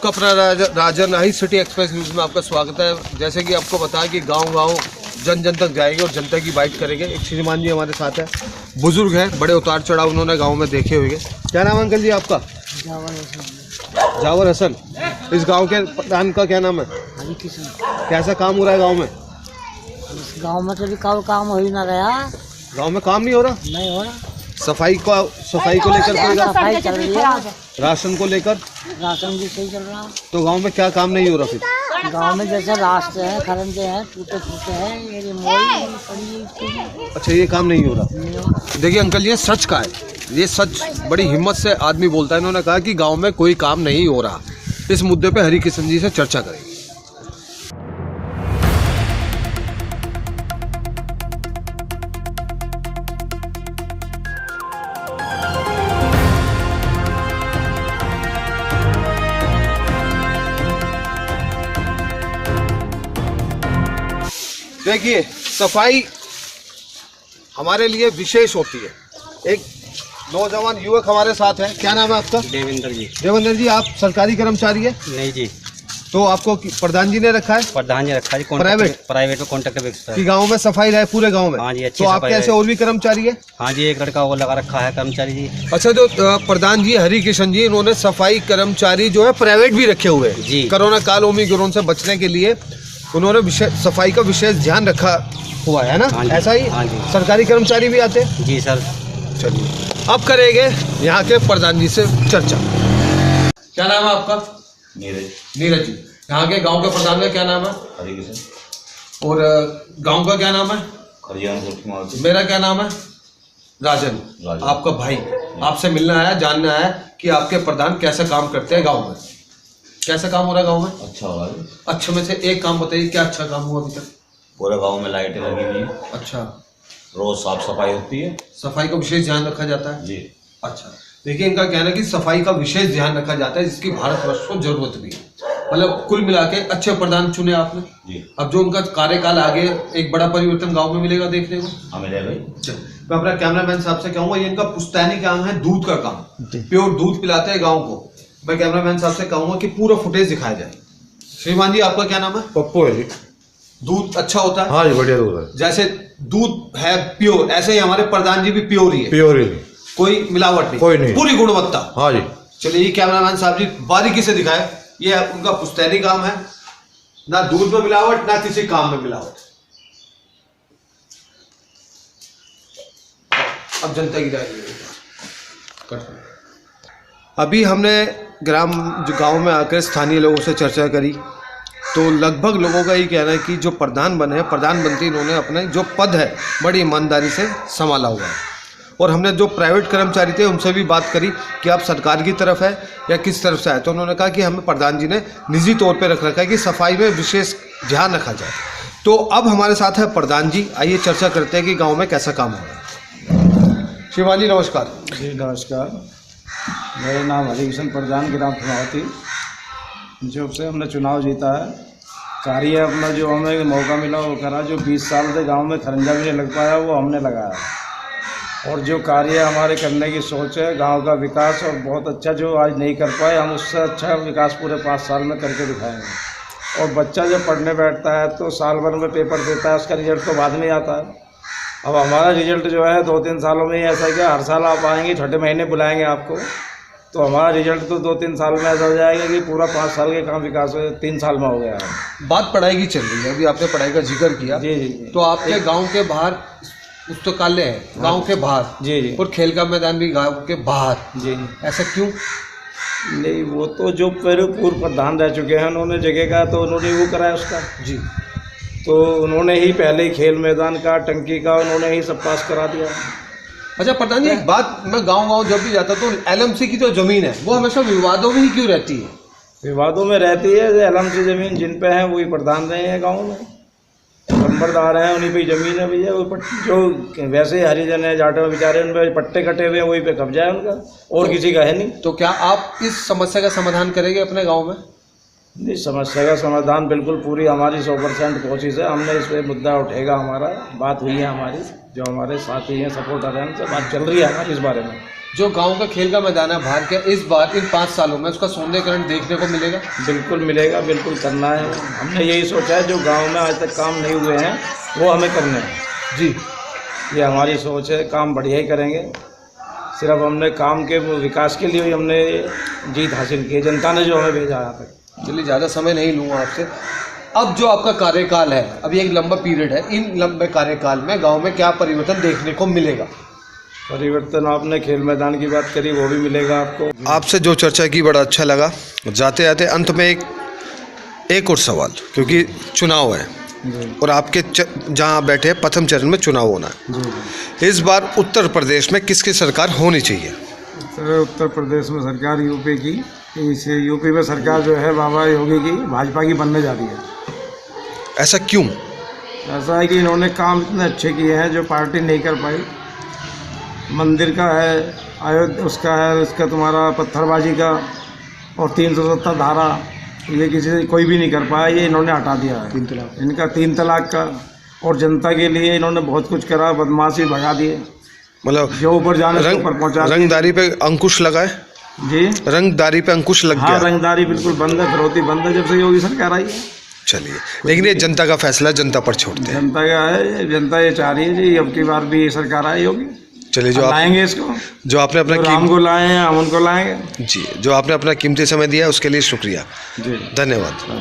आपका अपना राजन high city express news में आपका स्वागत है। जैसे कि आपको बताया कि गांव-गांव जन जन तक जाएंगे और जनता की बाइट करेंगे। एक श्रीमान जी हमारे साथ है, बुजुर्ग हैं, बड़े उतार चढ़ाव उन्होंने गांव में देखे हुए। क्या नाम है अंकल जी आपका? जावर हसन। इस गांव के प्रधान का क्या नाम है? हरिकिशन। कैसा काम हो रहा है गांव में? गांव में तो भी काम हो ही ना रहा। गांव में काम नहीं हो रहा? नहीं हो रहा। सफाई को लेकर सफाई चल रही है, राशन को लेकर राशन भी सही चल रहा। तो गांव में क्या काम नहीं हो रहा फिर? गांव में जैसे रास्ते हैं, खरंजे हैं, टूटे फूटे हैं, ये मोड़ी पड़ी है। अच्छा, ये काम नहीं हो रहा। देखिए अंकल, ये सच का है, ये सच बड़ी हिम्मत से आदमी बोलता है। इन्होंने कहा कि गांव में कोई काम नहीं हो रहा। इस मुद्दे पे हरिकिशन जी से चर्चा करेंगे। देखिए, सफाई हमारे लिए विशेष होती है। एक नौजवान युवक हमारे साथ है। क्या नाम है आपका? देवेंद्र जी। देवेंद्र जी, आप सरकारी कर्मचारी है? नहीं जी। तो आपको प्रधान जी ने रखा है? प्रधान जी रखा जी। प्राइवेट में कॉन्ट्रैक्ट बेसिस कि गांव में सफाई रहे पूरे गांव में? हाँ जी, अच्छी तो आप कैसे और भी कर्मचारी है? हाँ जी, एक लड़का वो लगा रखा है कर्मचारी जी। अच्छा, जो प्रधान जी हरिकिशन जी, इन्होंने सफाई कर्मचारी जो है प्राइवेट भी रखे हुए हैं जी। कोरोना काल ओमिक्रॉन से बचने के लिए उन्होंने सफाई का विशेष ध्यान रखा हुआ है ना? ऐसा ही? हाँ जी। सरकारी कर्मचारी भी आते हैं जी सर। चलिए, अब करेंगे यहाँ के प्रधान जी से चर्चा। क्या नाम है आपका? नीरज जी। यहाँ के गांव के प्रधान का क्या नाम है? हरिकिशन। और गांव का क्या नाम है? मेरा क्या नाम है? राजन। आपका भाई आपसे मिलना आया, जानना है कि आपके प्रधान कैसे काम करते हैं गांव में। कैसा काम हो रहा है गांव में? अच्छा हो रहा है। अच्छा में से एक काम बताइए, क्या अच्छा काम हुआ अभी तक? पूरे गांव में लाइटें लगी हुई हैं। अच्छा, रोज साफ सफाई होती है। सफाई का विशेष ध्यान रखा जाता है जी। अच्छा, देखिए इनका कहना है कि सफाई का विशेष ध्यान रखा जाता है, जिसकी भारतवर्ष को जरूरत भी है। मतलब कुल मिला के अच्छे प्रधान चुने आपने जी। अब जो उनका कार्यकाल आगे एक बड़ा परिवर्तन गांव में मिलेगा देखने को। हाँ, मिलेगा। मैं अपना कैमरामैन साहब से कहूंगा, ये इनका पुश्तैनी काम है, दूध का काम, प्योर दूध पिलाते हैं गाँव को। मैं कैमरामैन साहब से कहूंगा कि पूरा फुटेज दिखाया जाए। श्रीमान जी, आपका क्या नाम है? पप्पू है जी। दूध अच्छा होता है? हाँ जी, बढ़िया दूध है। जैसे दूध है प्योर, ऐसे ही हमारे प्रधान जी भी प्योर ही है? प्योर ही, कोई मिलावट नहीं, कोई नहीं, पूरी गुणवत्ता। हाँ जी। चलिए, ये कैमरामैन साहब जी बारीकी से दिखाए। ये उनका पुश्तैनी काम है, ना दूध में मिलावट ना किसी काम में मिलावट। अब जनता की राय लीजिए। अभी हमने गांव में आकर स्थानीय लोगों से चर्चा करी, तो लगभग लोगों का ये कहना है कि जो प्रधान बने हैं, प्रधानमंत्री, इन्होंने अपने जो पद है बड़ी ईमानदारी से संभाला हुआ है। और हमने जो प्राइवेट कर्मचारी थे उनसे भी बात करी कि आप सरकार की तरफ है या किस तरफ से है, तो उन्होंने कहा कि हमें प्रधान जी ने निजी तौर पे रख रखा है कि सफाई में विशेष ध्यान रखा जाए। तो अब हमारे साथ है प्रधान जी, आइए चर्चा करते हैं कि गाँव में कैसा काम हो रहा है। शिवानी जी नमस्कार। जी नमस्कार, मेरा नाम हरिकिशन, प्रधान ग्राम खमावती। जब से हमने चुनाव जीता है, कार्य अपना जो हमें मौका मिला वो करा। जो 20 साल से गांव में खरंजा भी नहीं लग पाया वो हमने लगाया। और जो कार्य हमारे करने की सोच है, गांव का विकास, और बहुत अच्छा जो आज नहीं कर पाए हम उससे अच्छा विकास पूरे 5 साल में करके दिखाएंगे। और बच्चा जब पढ़ने बैठता है तो साल भर में पेपर देता है, उसका रिजल्ट तो बाद में आता है। अब हमारा रिजल्ट जो है 2-3 सालों में ही ऐसा है कि हर साल आप आएंगे, छठे महीने बुलाएंगे आपको, तो हमारा रिजल्ट तो 2-3 साल में ऐसा हो जाएगा कि पूरा 5 साल के काम विकास 3 साल में हो गया है। बात पढ़ाई की चल रही है, अभी आपने पढ़ाई का जिक्र किया। जी जी। तो आपके गांव के बाहर पुस्तकालय है, गांव के बाहर? जी जी। और खेल का मैदान भी गांव के बाहर? जी। ऐसा क्यों? नहीं, वो तो जो पूर्व प्रधान रह चुके हैं उन्होंने जगह का, तो उन्होंने वो कराया उसका जी। तो उन्होंने ही पहले ही खेल मैदान का, टंकी का उन्होंने ही सब पास करा दिया। अच्छा प्रधान जी, एक बात, मैं गांव जब भी जाता तो एलएमसी की जो जमीन है वो हमेशा विवादों में ही क्यों रहती है? विवादों में रहती है, एलएमसी जमीन जिन पे है वही प्रधान रहे हैं गाँव में, नंबरदार हैं, उन्हीं पे जमीन है भैया। वो जो वैसे हरिजन है, जाटे बेचारे, उन पर पट्टे कटे हुए हैं, वही पे कब्जा है उनका, और किसी का है नहीं। तो क्या आप इस समस्या का समाधान करेंगे अपने गाँव में? नहीं, समस्या का समाधान बिल्कुल पूरी हमारी 100% कोशिश है। हमने इस पे मुद्दा उठेगा, हमारा बात हुई है हमारी, जो हमारे साथी हैं सपोर्टर हैं उनसे बात चल रही है हमारी इस बारे में। जो गांव का खेल का मैदान है बाहर के, इस बार इन 5 सालों में उसका सौंदर्यीकरण देखने को मिलेगा। बिल्कुल मिलेगा, बिल्कुल करना है। हमने यही सोचा है जो गांव में आज तक काम नहीं हुए हैं वो हमें करने हैं जी, ये हमारी सोच है। काम बढ़िया ही करेंगे। सिर्फ हमने काम के विकास के लिए ही हमने जीत हासिल की है। जनता ने जो हमें भेजा यहाँ तक। चलिए ज़्यादा समय नहीं लूँगा आपसे। अब जो आपका कार्यकाल है, अभी एक लंबा पीरियड है, इन लंबे कार्यकाल में गांव में क्या परिवर्तन देखने को मिलेगा? परिवर्तन, आपने खेल मैदान की बात करी, वो भी मिलेगा आपको। आपसे जो चर्चा की बड़ा अच्छा लगा। जाते जाते अंत में एक और सवाल, क्योंकि चुनाव है और आपके जहाँ बैठे हैं प्रथम चरण में चुनाव होना है। इस बार उत्तर प्रदेश में किसकी सरकार होनी चाहिए? सर, उत्तर प्रदेश में सरकार यूपी की, इस यूपी में सरकार जो है बाबा योगी की, भाजपा की बनने जा रही है। ऐसा क्यों? ऐसा है कि इन्होंने काम इतने अच्छे किए हैं जो पार्टी नहीं कर पाई। मंदिर का है, अयोध्या उसका है, उसका तुम्हारा पत्थरबाजी का, और 370 धारा, ये किसी कोई भी नहीं कर पाया, ये इन्होंने हटा दिया है। 3 तलाक, इनका 3 तलाक का, और जनता के लिए इन्होंने बहुत कुछ करा, बदमाशी भगा दिए, मतलब जो ऊपर जाने से ऊपर पहुँचा। रंगदारी पे अंकुश लगाए जी, रंगदारी पे अंकुश लग हाँ, गया। रंगदारी बिल्कुल बंद है, फिरौती बंद है जब से योगी सरकार आई है। चलिए, लेकिन ये जनता का फैसला, जनता पर छोड़ते हैं। जनता का है, जनता ये चाह रही है जी अब की बार भी सरकार आई होगी। चलिए, जो आप लाएंगे इसको, जो आपने अपना राम को लाए हैं, हम उनको लाएंगे जी, जो आपने अपना कीमती समय दिया उसके लिए शुक्रिया, जी, धन्यवाद।